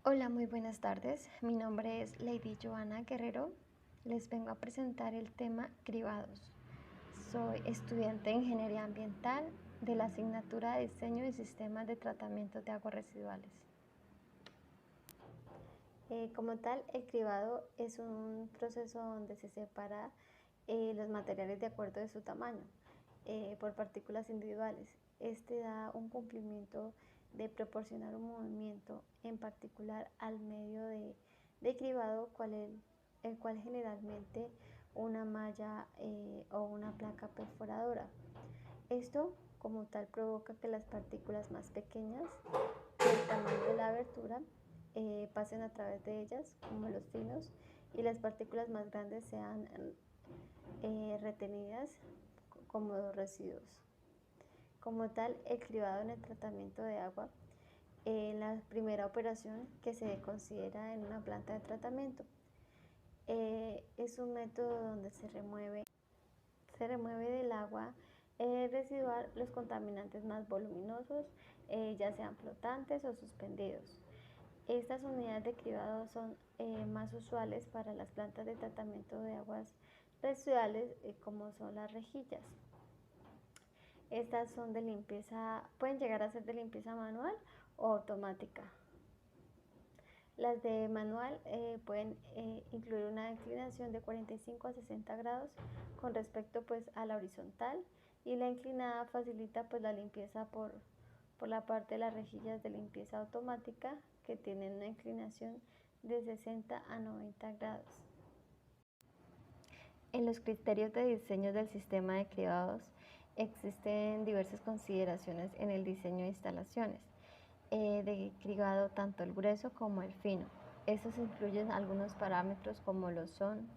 Hola, muy buenas tardes. Mi nombre es Lady Joana Guerrero. Les vengo a presentar el tema cribados. Soy estudiante de Ingeniería Ambiental de la asignatura de Diseño y Sistemas de Tratamiento de Aguas Residuales. Como tal, el cribado es un proceso donde se separa los materiales de acuerdo a su tamaño por partículas individuales. Este da un cumplimiento de proporcionar un movimiento en particular al medio de cribado, el cual generalmente una malla o una placa perforadora. Esto como tal provoca que las partículas más pequeñas del tamaño de la abertura pasen a través de ellas, como los finos, y las partículas más grandes sean retenidas como residuos. Como tal, el cribado en el tratamiento de agua es la primera operación que se considera en una planta de tratamiento. Es un método donde se remueve del agua residual los contaminantes más voluminosos, ya sean flotantes o suspendidos. Estas unidades de cribado son más usuales para las plantas de tratamiento de aguas residuales, como son las rejillas. Estas son de limpieza, pueden llegar a ser de limpieza manual o automática. Las de manual pueden incluir una inclinación de 45 a 60 grados con respecto pues a la horizontal, y la inclinada facilita pues la limpieza por la parte de las rejillas de limpieza automática, que tienen una inclinación de 60 a 90 grados. En los criterios de diseño del sistema de cribados existen diversas consideraciones en el diseño de instalaciones de cribado, tanto el grueso como el fino. Estos incluyen algunos parámetros como lo son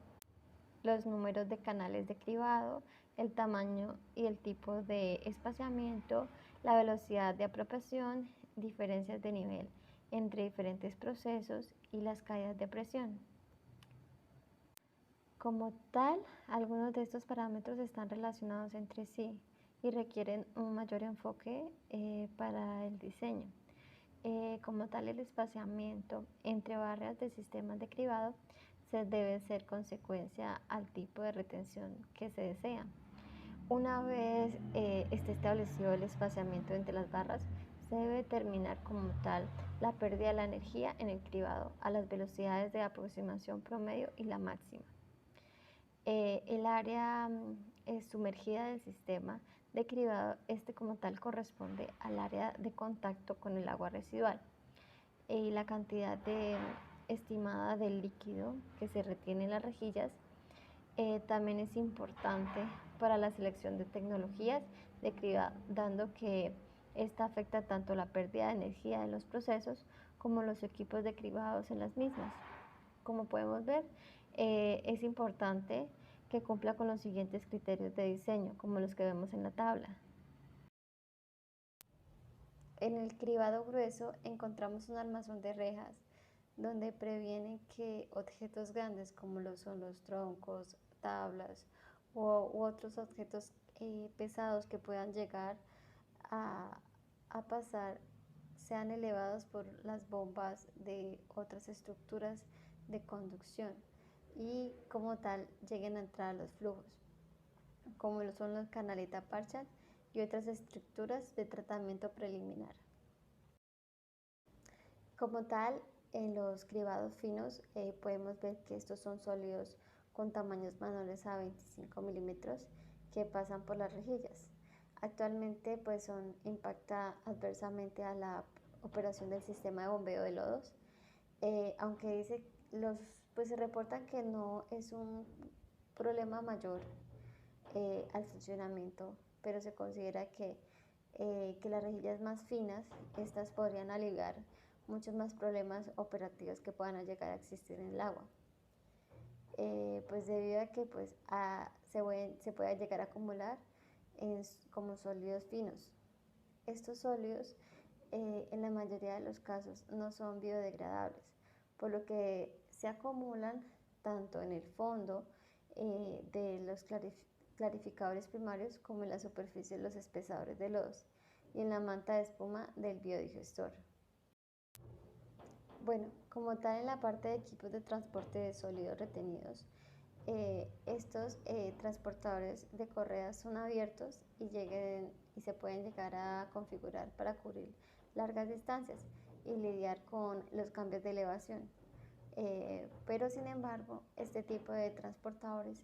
los números de canales de cribado, el tamaño y el tipo de espaciamiento, la velocidad de apropiación, diferencias de nivel entre diferentes procesos y las caídas de presión. Como tal, algunos de estos parámetros están relacionados entre sí y requieren un mayor enfoque para el diseño. Como tal, el espaciamiento entre barras de sistemas de cribado se debe ser consecuencia al tipo de retención que se desea. Una vez esté establecido el espaciamiento entre las barras, se debe determinar como tal la pérdida de la energía en el cribado a las velocidades de aproximación promedio y la máxima. El área sumergida del sistema de cribado, como tal corresponde al área de contacto con el agua residual, y la cantidad estimada del líquido que se retiene en las rejillas también es importante para la selección de tecnologías de cribado, dando que esta afecta tanto la pérdida de energía en los procesos como los equipos de cribados en las mismas. Como podemos ver, es importante que cumpla con los siguientes criterios de diseño, como los que vemos en la tabla. En el cribado grueso encontramos un armazón de rejas donde previene que objetos grandes, como lo son los troncos, tablas u otros objetos pesados que puedan llegar a pasar, sean elevados por las bombas de otras estructuras de conducción y como tal lleguen a entrar a los flujos, como lo son los canaleta parcial y otras estructuras de tratamiento preliminar. Como tal, en los cribados finos podemos ver que estos son sólidos con tamaños menores a 25 milímetros que pasan por las rejillas. Actualmente pues impacta adversamente a la operación del sistema de bombeo de lodos, aunque se reportan que no es un problema mayor al funcionamiento, pero se considera que las rejillas más finas, estas podrían aliviar muchos más problemas operativos que puedan llegar a existir en el agua, pues debido a que se puede llegar a acumular como sólidos finos. Estos sólidos en la mayoría de los casos no son biodegradables, por lo que se acumulan tanto en el fondo de los clarificadores primarios como en la superficie de los espesadores de lodos y en la manta de espuma del biodigestor. Bueno, como tal en la parte de equipos de transporte de sólidos retenidos, estos transportadores de correas son abiertos y se pueden llegar a configurar para cubrir largas distancias y lidiar con los cambios de elevación. Pero sin embargo, este tipo de transportadores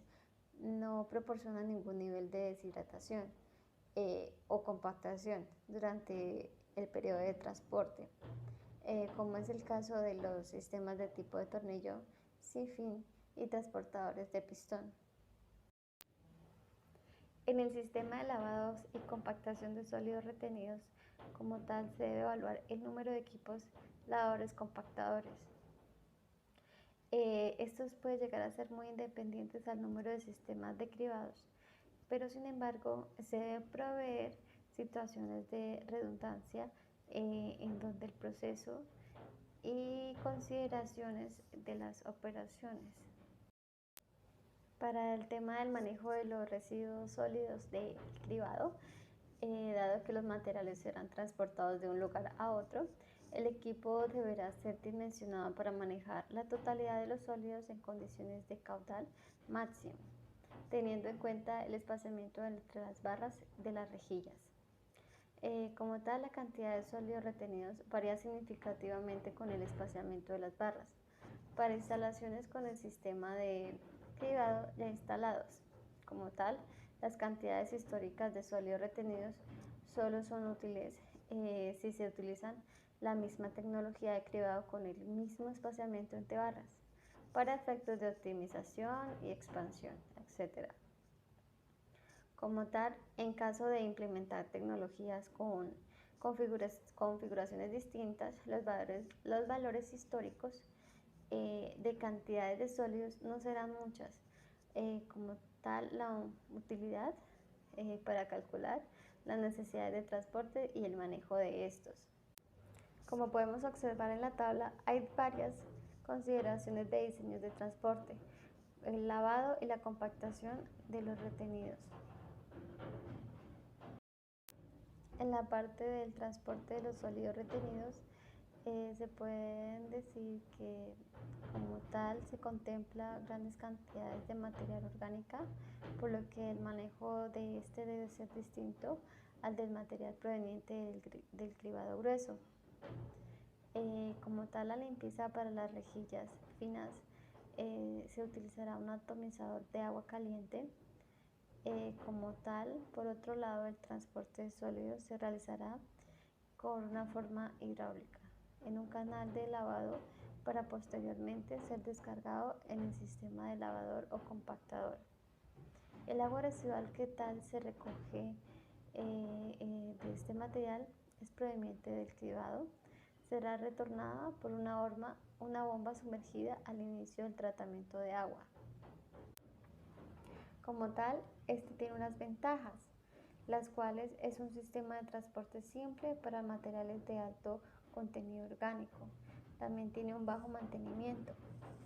no proporcionan ningún nivel de deshidratación o compactación durante el periodo de transporte, como es el caso de los sistemas de tipo de tornillo sin fin y transportadores de pistón. En el sistema de lavados y compactación de sólidos retenidos, como tal, se debe evaluar el número de equipos lavadores compactadores. Estos pueden llegar a ser muy independientes al número de sistemas de cribados, pero sin embargo se deben proveer situaciones de redundancia en donde el proceso y consideraciones de las operaciones. Para el tema del manejo de los residuos sólidos del cribado, dado que los materiales serán transportados de un lugar a otro, el equipo deberá ser dimensionado para manejar la totalidad de los sólidos en condiciones de caudal máximo, teniendo en cuenta el espaciamiento entre las barras de las rejillas. Como tal, la cantidad de sólidos retenidos varía significativamente con el espaciamiento de las barras. Para instalaciones con el sistema de cribado ya instalados, como tal, las cantidades históricas de sólidos retenidos solo son útiles si se utilizan la misma tecnología de cribado con el mismo espaciamiento entre barras, para efectos de optimización y expansión, etc. Como tal, en caso de implementar tecnologías con configuraciones distintas, los valores históricos de cantidades de sólidos no serán muchas. Como tal, la utilidad para calcular las necesidades de transporte y el manejo de estos. Como podemos observar en la tabla, hay varias consideraciones de diseños de transporte, el lavado y la compactación de los retenidos. En la parte del transporte de los sólidos retenidos, se pueden decir que como tal se contempla grandes cantidades de material orgánica, por lo que el manejo de este debe ser distinto al del material proveniente del cribado grueso. Como tal, la limpieza para las rejillas finas se utilizará un atomizador de agua caliente. Como tal, por otro lado, el transporte de sólidos se realizará con una forma hidráulica en un canal de lavado para posteriormente ser descargado en el sistema de lavador o compactador. El agua residual que tal se recoge de este material es proveniente del cribado, será retornada por una bomba sumergida al inicio del tratamiento de agua. Como tal, este tiene unas ventajas, las cuales es un sistema de transporte simple para materiales de alto contenido orgánico. También tiene un bajo mantenimiento,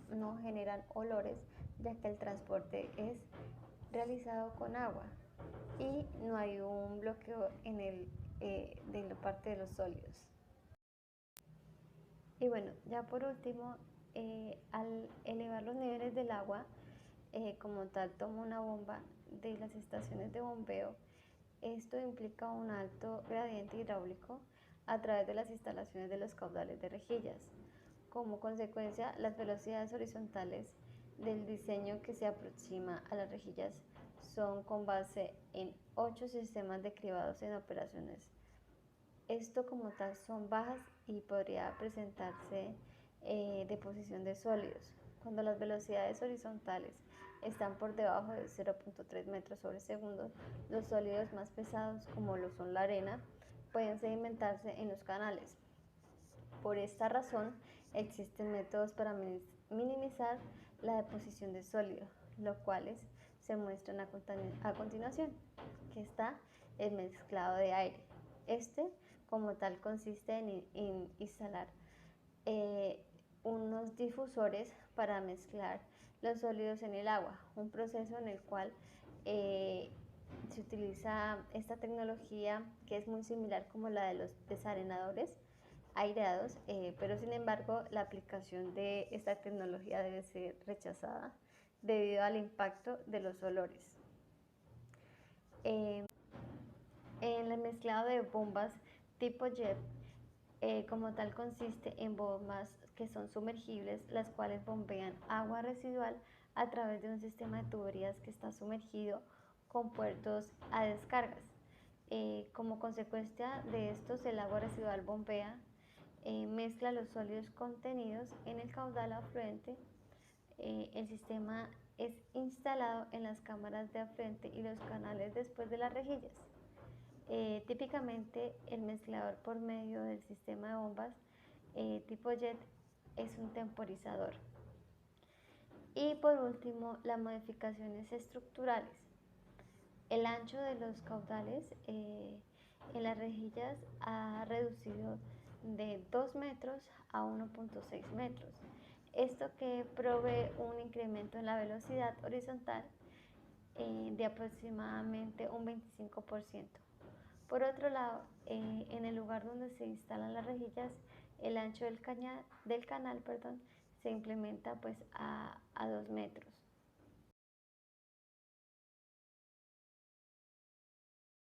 no generan olores ya que el transporte es realizado con agua y no hay un bloqueo de la parte de los sólidos. Y bueno, ya por último, al elevar los niveles del agua, como tal toma una bomba de las estaciones de bombeo. Esto implica un alto gradiente hidráulico a través de las instalaciones de los caudales de rejillas. Como consecuencia, las velocidades horizontales del diseño que se aproxima a las rejillas son con base en 8 sistemas de cribados en operaciones. Esto como tal son bajas y podría presentarse deposición de sólidos. Cuando las velocidades horizontales están por debajo de 0.3 metros sobre segundo, los sólidos más pesados, como lo son la arena, pueden sedimentarse en los canales. Por esta razón, existen métodos para minimizar la deposición de sólido, los cuales se muestran a continuación, que está el mezclado de aire. Este, como tal, consiste en instalar unos difusores para mezclar los sólidos en el agua, un proceso en el cual se utiliza esta tecnología que es muy similar como la de los desarenadores, aireados, pero sin embargo la aplicación de esta tecnología debe ser rechazada debido al impacto de los olores. Eh, en el mezclado de bombas tipo jet, como tal consiste en bombas que son sumergibles, las cuales bombean agua residual a través de un sistema de tuberías que está sumergido con puertos a descargas. Como consecuencia de estos, el agua residual bombea, mezcla los sólidos contenidos en el caudal afluente. El sistema es instalado en las cámaras de afluente y los canales después de las rejillas. Típicamente el mezclador por medio del sistema de bombas tipo jet es un temporizador. Y por último, las modificaciones estructurales. El ancho de los caudales en las rejillas ha reducido de 2 metros a 1,6 metros. Esto que provee un incremento en la velocidad horizontal de aproximadamente un 25%. Por otro lado, en el lugar donde se instalan las rejillas, el ancho del canal se implementa pues a 2 metros.